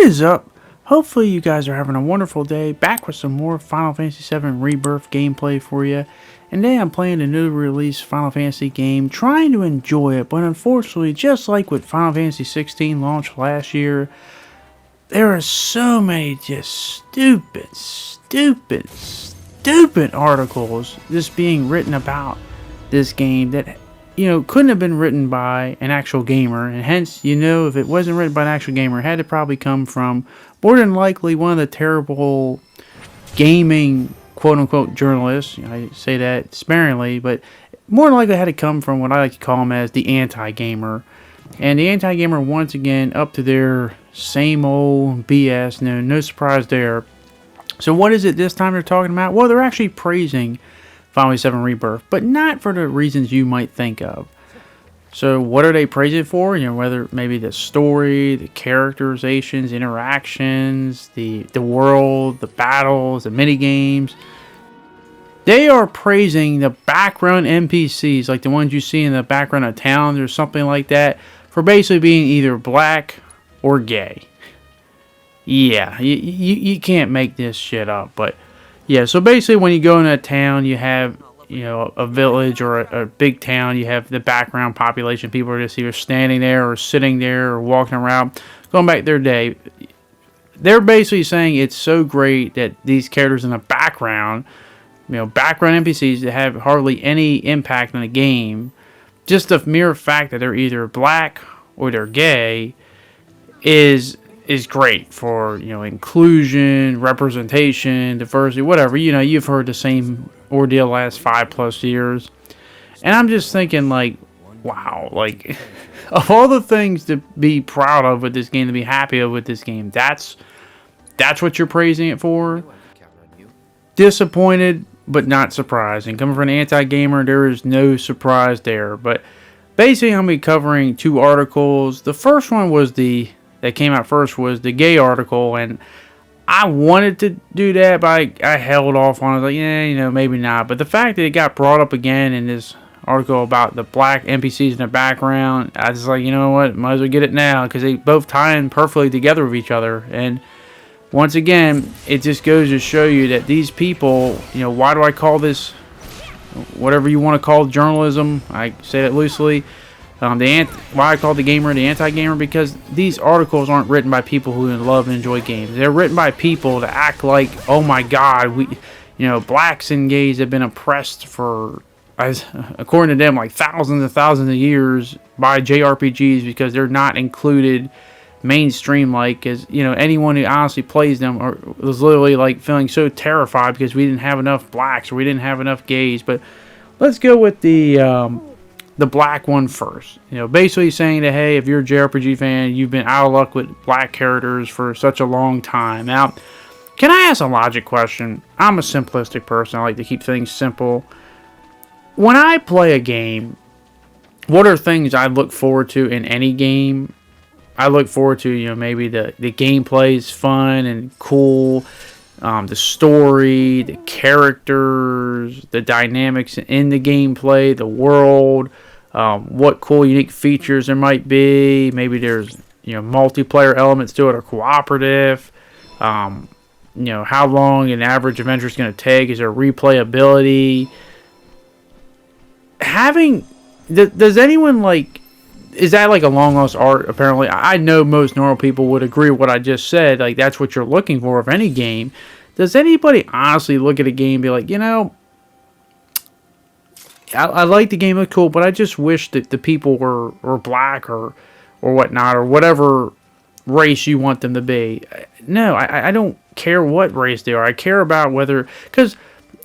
is up? Hopefully you guys are having a wonderful day. Back with some more Final Fantasy VII Rebirth gameplay for you. And today I'm playing a new release Final Fantasy game, trying to enjoy it, but unfortunately, just like with Final Fantasy 16 launched last year, there are so many just stupid articles just being written about this game that, couldn't have been written by an actual gamer, and hence, if it wasn't written by an actual gamer, it had to probably come from, more than likely, one of the terrible gaming quote-unquote journalists. I say that sparingly, but more than likely it had to come from what I like to call them as the anti-gamer. And the anti-gamer, once again, up to their same old BS, no surprise there. So what is it this time they're talking about? Well, they're actually praising Final Fantasy VII Rebirth, but not for the reasons you might think of. So what are they praising for? Whether maybe the story, the characterizations, interactions, the world, the battles, the minigames. They are praising the background NPCs, like the ones you see in the background of towns or something like that, for basically being either black or gay. Yeah, you can't make this shit up, but yeah, so basically when you go in a town, you have, a village or a big town, you have the background population. People are just either standing there or sitting there or walking around, going back their day. They're basically saying it's so great that these characters in the background, background NPCs that have hardly any impact on the game, just the mere fact that they're either black or they're gay is great for, inclusion, representation, diversity, whatever. You've heard the same ordeal last 5+ years. And I'm just thinking, wow, of all the things to be proud of with this game, to be happy with this game, that's what you're praising it for? Disappointed, but not surprising. Coming from an anti-gamer, there is no surprise there. But basically, I'm going to be covering 2 articles. The first one was that came out first was the gay article, and I wanted to do that, but I held off on it. Like, maybe not. But the fact that it got brought up again in this article about the black NPCs in the background, I was like, you know what, might as well get it now, because they both tie in perfectly together with each other. And once again, it just goes to show you that these people, why do I call this, whatever you want to call journalism, I say that loosely, why I call the gamer the anti-gamer, because these articles aren't written by people who love and enjoy games. They're written by people to act like, oh my god, blacks and gays have been oppressed for, according to them, like thousands and thousands of years by JRPGs, because they're not included mainstream, as anyone who honestly plays them was literally feeling so terrified because we didn't have enough blacks or we didn't have enough gays. But let's go with the black one first. Basically saying that, hey, if you're a JRPG fan, you've been out of luck with black characters for such a long time. Now, can I ask a logic question? I'm a simplistic person. I like to keep things simple. When I play a game, what are things I look forward to in any game? I look forward to, maybe the gameplay is fun and cool, the story, the characters, the dynamics in the gameplay, the world, what cool unique features there might be. Maybe there's multiplayer elements to it or cooperative. How long an average adventure is going to take. Is there replayability? Does anyone is that a long lost art? Apparently, I know most normal people would agree with what I just said. That's what you're looking for of any game. Does anybody honestly look at a game and be like, I like the game, it's cool, but I just wish that the people were black or whatnot, or whatever race you want them to be. No, I don't care what race they are. I care about whether, because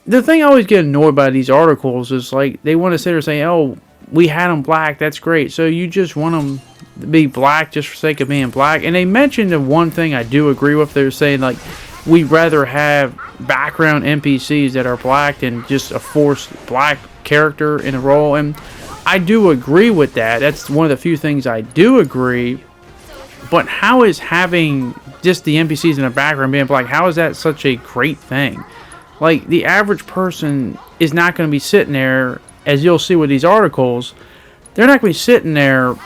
the thing I always get annoyed by these articles is they want to sit there and say, oh, we had them black, that's great. So you just want them to be black just for sake of being black. And they mentioned the one thing I do agree with. They're saying we'd rather have background NPCs that are black than just a forced black character in a role. And I do agree with that. That's one of the few things I do agree. But how is having just the NPCs in the background being black, how is that such a great thing? The average person is not going to be sitting there, as you'll see with these articles, they're not going to be sitting there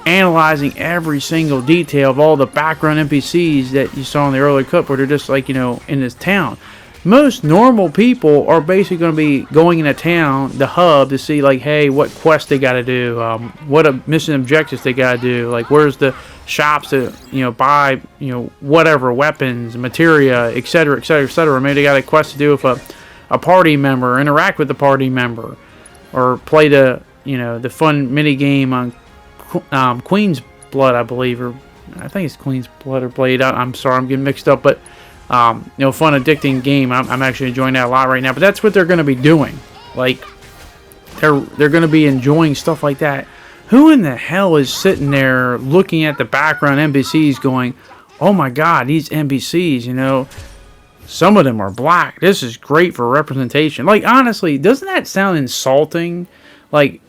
analyzing every single detail of all the background NPCs that you saw in the earlier clip, where they're just like, in this town. Most normal people are basically going to be going into town, the hub, to see like, hey, what quest they got to do, what mission objectives they got to do, like where's the shops to buy whatever weapons, materia, etc., etc., etc. Maybe they got a quest to do with a party member, interact with the party member, or play the the fun mini game on Queen's Blood, I believe, or I think it's Queen's Blood or Blade. I'm sorry, I'm getting mixed up, but fun, addicting game. I'm actually enjoying that a lot right now. But that's what they're going to be doing. Like, they're going to be enjoying stuff like that. Who in the hell is sitting there looking at the background NPCs going, oh my god, these NPCs, some of them are black. This is great for representation. Like, honestly, doesn't that sound insulting? Like,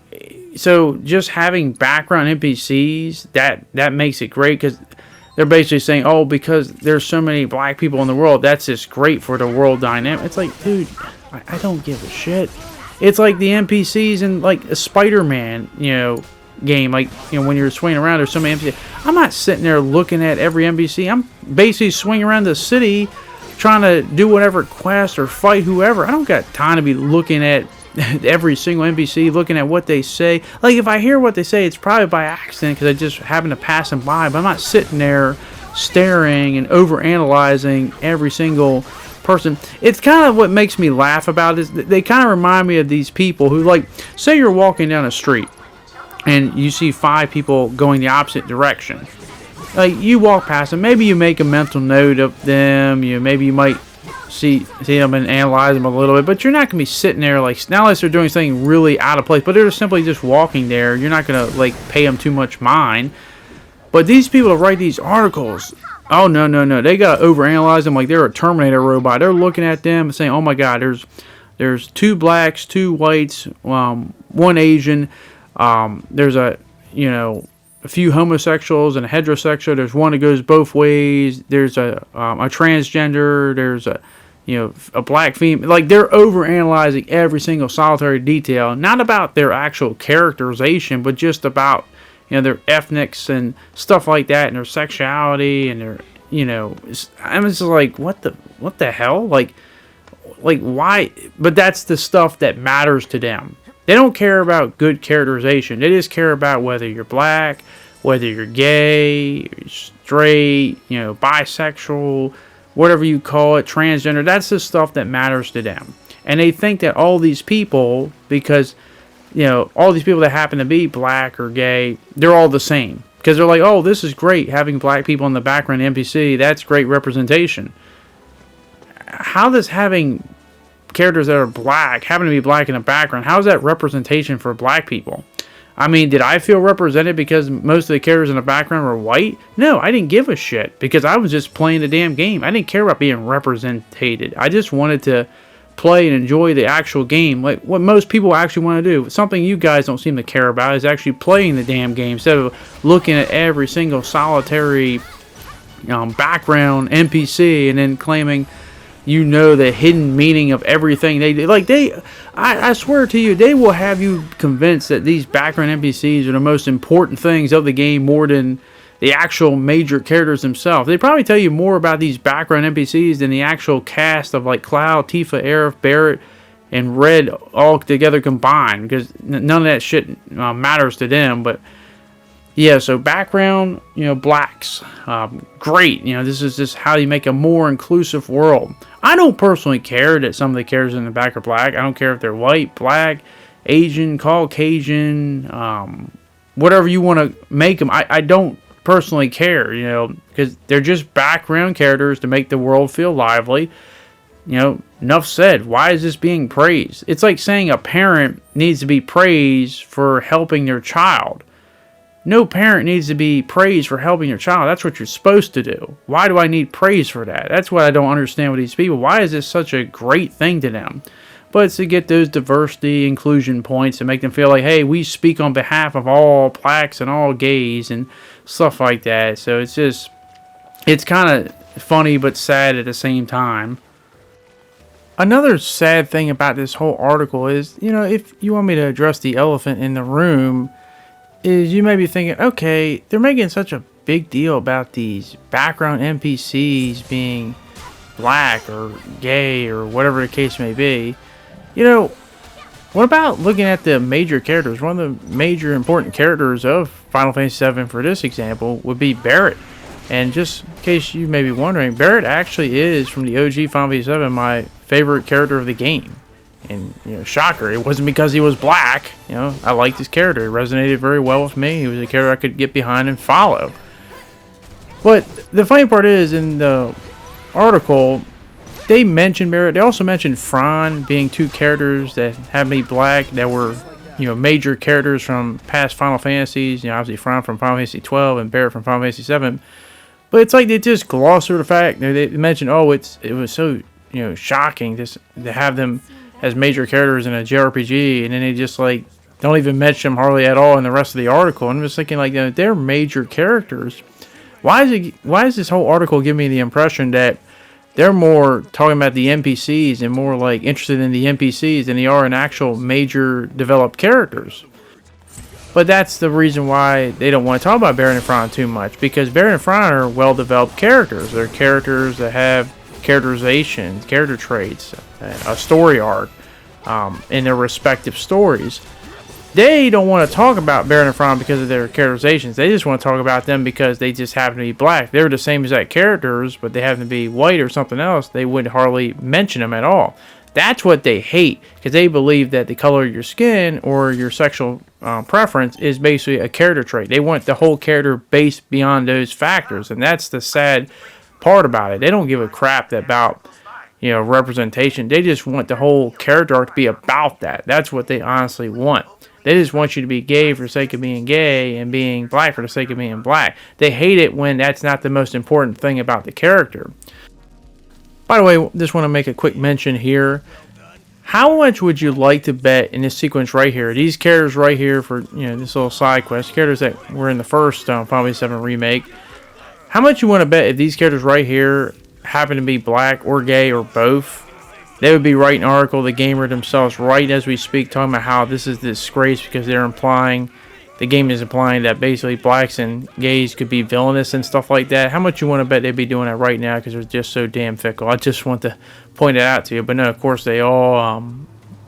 so just having background NPCs, that makes it great, because they're basically saying, oh, because there's so many black people in the world, that's just great for the world dynamic. It's like, dude, I don't give a shit. It's like the NPCs in like a Spider-Man, game. Like, when you're swinging around, there's so many NPCs. I'm not sitting there looking at every NPC. I'm basically swinging around the city trying to do whatever quest or fight whoever. I don't got time to be looking at every single NPC, looking at what they say. Like, if I hear what they say, it's probably by accident because I just happen to pass them by, but I'm not sitting there staring and over-analyzing every single person. It's kind of what makes me laugh about it. They kind of remind me of these people who, like, say you're walking down a street and you see 5 people going the opposite direction. Like, you walk past them, maybe you make a mental note of them, maybe you might see them and analyze them a little bit, but you're not going to be sitting there, like, not unless they're doing something really out of place, but they're simply just walking there. You're not going to, like, pay them too much mind. But these people that write these articles, oh, no, they got to overanalyze them like they're a Terminator robot. They're looking at them and saying, oh my god, there's 2 blacks, 2 whites, 1 Asian, there's a few homosexuals and a heterosexual, there's one that goes both ways, there's a transgender, there's a black female. Like, they're overanalyzing every single solitary detail, not about their actual characterization, but just about their ethnics and stuff like that, and their sexuality, and their I'm just like, what the hell, like why? But that's the stuff that matters to them. They don't care about good characterization. They just care about whether you're black, whether you're gay, straight, bisexual, whatever you call it, transgender. That's the stuff that matters to them. And they think that all these people, because, all these people that happen to be black or gay, they're all the same. Because they're like, oh, this is great, having black people in the background NPC. That's great representation. How does having characters that are black, happen to be black in the background, how is that representation for black people? I mean, did I feel represented because most of the characters in the background were white? No, I didn't give a shit, because I was just playing the damn game. I didn't care about being represented. I just wanted to play and enjoy the actual game, like what most people actually want to do. Something you guys don't seem to care about is actually playing the damn game, instead of looking at every single solitary background NPC and then claiming the hidden meaning of everything they do. Like, I swear to you, they will have you convinced that these background NPCs are the most important things of the game, more than the actual major characters themselves. They probably tell you more about these background NPCs than the actual cast of, like, Cloud, Tifa, Aerith, Barrett, and Red all together combined, because none of that shit matters to them. But yeah, so background, blacks, great. This is just how you make a more inclusive world. I don't personally care that some of the characters in the back are black. I don't care if they're white, black, Asian, Caucasian, whatever you want to make them. I don't personally care, because they're just background characters to make the world feel lively. Enough said. Why is this being praised? It's like saying a parent needs to be praised for helping their child. No parent needs to be praised for helping your child. That's what you're supposed to do. Why do I need praise for that? That's what I don't understand with these people. Why is this such a great thing to them? But it's to get those diversity, inclusion points and make them feel like, hey, we speak on behalf of all blacks and all gays and stuff like that. So it's kind of funny but sad at the same time. Another sad thing about this whole article is, if you want me to address the elephant in the room, is you may be thinking, okay, they're making such a big deal about these background NPCs being black or gay or whatever the case may be. You know, what about looking at the major characters? One of the major important characters of Final Fantasy VII for this example would be Barret. And just in case you may be wondering, Barret actually is, from the OG Final Fantasy VII, my favorite character of the game. And, you know, shocker, it wasn't because he was black. You know, I liked his character. He resonated very well with me. He was a character I could get behind and follow. But the funny part is, in the article, they mentioned Barret. They also mentioned Fran being two characters that had to be black, that were, you know, major characters from past Final Fantasies. You know, obviously Fran from Final Fantasy 12 and Barret from Final Fantasy 7. But it's like they just gloss over the fact. They mentioned, oh, it was so, you know, shocking just to have them as major characters in a JRPG, and then they just like don't even mention them hardly at all in the rest of the article. And I'm just thinking, like, you know, they're major characters. Why is this whole article giving me the impression that they're more talking about the NPCs and more like interested in the NPCs than they are in actual major developed characters? But that's the reason why they don't want to talk about Barret and Fran too much, because Barret and Fran are well-developed characters. They're characters that have characterization, character traits, a story arc in their respective stories. They don't want to talk about Barret and Fran because of their characterizations. They just want to talk about them because they just happen to be black. They're the same exact characters, but they happen to be white or something else. They wouldn't hardly mention them at all. That's what they hate, because they believe that the color of your skin or your sexual preference is basically a character trait. They want the whole character based beyond those factors, and that's the sad part about it. They don't give a crap about, you know, representation. They just want the whole character arc to be about that. That's what they honestly want. They just want you to be gay for the sake of being gay and being black for the sake of being black. They hate it when that's not the most important thing about the character. By the way, just want to make a quick mention here. How much would you like to bet in this sequence right here? These characters right here for, you know, this little side quest, characters that were in the first Final Fantasy 7 remake. How much you want to bet if these characters right here happen to be black or gay or both? They would be writing an article, the gamer themselves, right as we speak, talking about how this is a disgrace because they're implying, the game is implying that basically blacks and gays could be villainous and stuff like that. How much you want to bet they'd be doing that right now because they're just so damn fickle? I just want to point it out to you. But no, of course they all,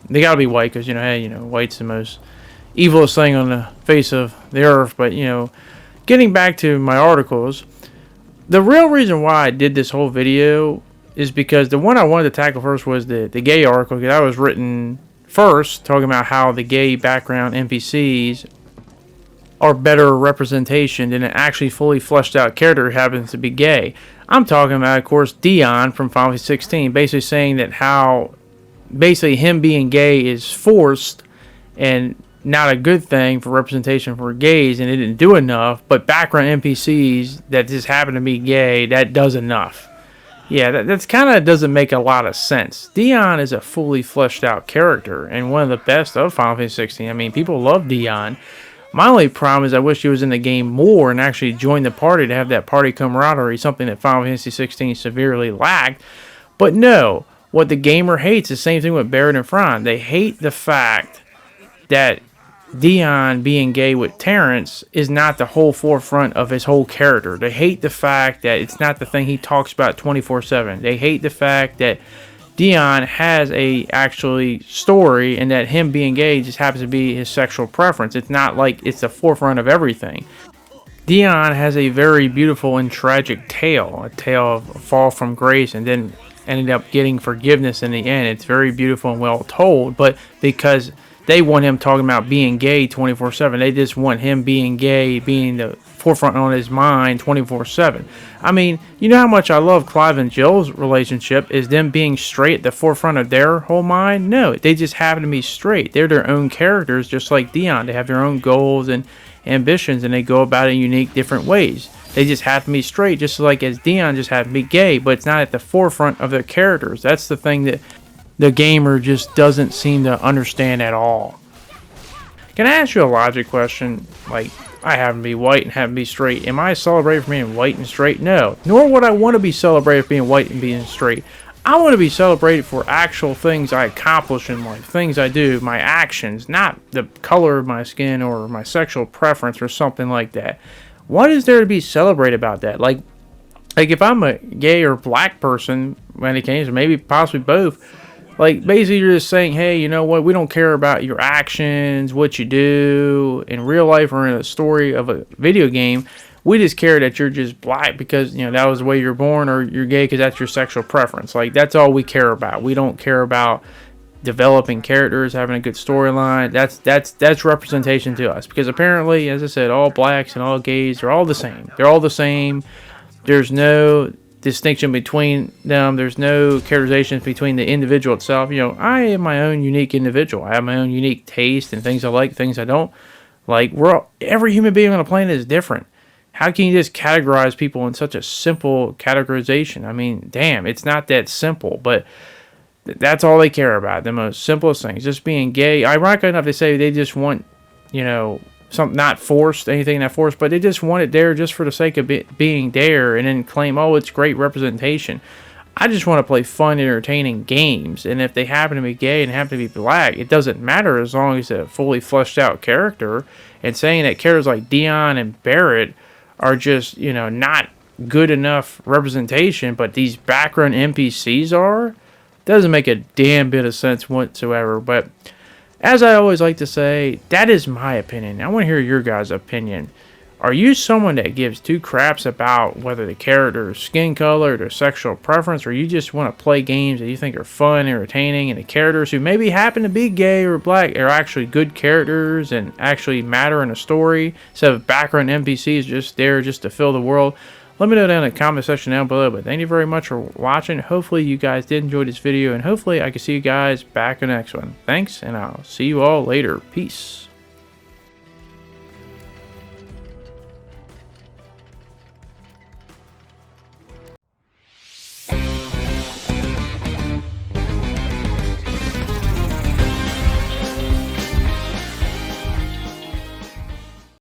they got to be white because, you know, hey, you know, white's the most evilest thing on the face of the earth. But, you know, getting back to my articles, the real reason why I did this whole video is because the one I wanted to tackle first was the gay article, because that was written first, talking about how the gay background NPCs are better representation than an actually fully fleshed out character who happens to be gay. I'm talking about, of course, Dion from Final Fantasy 16, basically saying that how basically him being gay is forced and not a good thing for representation for gays, and it didn't do enough, but background NPCs that just happen to be gay, that does enough. Yeah, that's kind of doesn't make a lot of sense. Dion is a fully fleshed out character and one of the best of Final Fantasy 16. I mean, people love Dion. My only problem is I wish he was in the game more and actually joined the party to have that party camaraderie, something that Final Fantasy 16 severely lacked. But no, what the gamer hates is the same thing with Barret and Fran. They hate the fact that Dion being gay with Terrence is not the whole forefront of his whole character. They hate the fact that it's not the thing he talks about 24/7. They hate the fact that Dion has a actually story and that him being gay just happens to be his sexual preference. It's not like it's the forefront of everything. Dion has a very beautiful and tragic tale, a tale of fall from grace and then ended up getting forgiveness in the end. It's very beautiful and well told, but because they want him talking about being gay 24/7. They just want him being gay, being the forefront on his mind 24/7. I mean, you know how much I love Clive and Jill's relationship. Is them being straight at the forefront of their whole mind? No, they just happen to be straight. They're their own characters, just like Dion. They have their own goals and ambitions, and they go about it in unique, different ways. They just have to be straight, just like as Dion just had to be gay, but it's not at the forefront of their characters. That's the thing that the gamer just doesn't seem to understand at all. Can I ask you a logic question? Like, I happen to be white and happen to be straight. Am I celebrated for being white and straight? No. Nor would I want to be celebrated for being white and being straight. I want to be celebrated for actual things I accomplish in life, things I do, my actions, not the color of my skin or my sexual preference or something like that. What is there to be celebrated about that? Like if I'm a gay or black person, when it came to maybe possibly both, like basically you're just saying, hey, you know what? We don't care about your actions, what you do in real life or in a story of a video game. We just care that you're just black because, you know, that was the way you're born, or you're gay because that's your sexual preference. Like, that's all we care about. We don't care about developing characters, having a good storyline. That's representation to us, because apparently, as I said, all blacks and all gays are all the same. They're all the same. There's no distinction between them. There's no characterization between the individual itself. You know, I am my own unique individual. I have my own unique taste and things I like, things I don't like. Every human being on the planet is different. How can you just categorize people in such a simple categorization? I mean, damn, it's not that simple, but that's all they care about. The most simplest things, just being gay. Ironically enough, they say they just want, you know, something not forced, anything not forced, but they just want it there just for the sake of being there, and then claim, oh, it's great representation. I just want to play fun, entertaining games, and if they happen to be gay and happen to be black, it doesn't matter as long as it's a fully fleshed out character. And saying that characters like Dion and Barrett are just, you know, not good enough representation, but these background NPCs are, doesn't make a damn bit of sense whatsoever. But as I always like to say, that is my opinion. I want to hear your guys' opinion. Are you someone that gives two craps about whether the character's skin color, their sexual preference, or you just want to play games that you think are fun, entertaining, and the characters who maybe happen to be gay or black are actually good characters and actually matter in a story instead of background NPCs just there just to fill the world? Let me know down in the comment section down below. But thank you very much for watching. Hopefully you guys did enjoy this video, and hopefully I can see you guys back in the next one. Thanks, and I'll see you all later. Peace.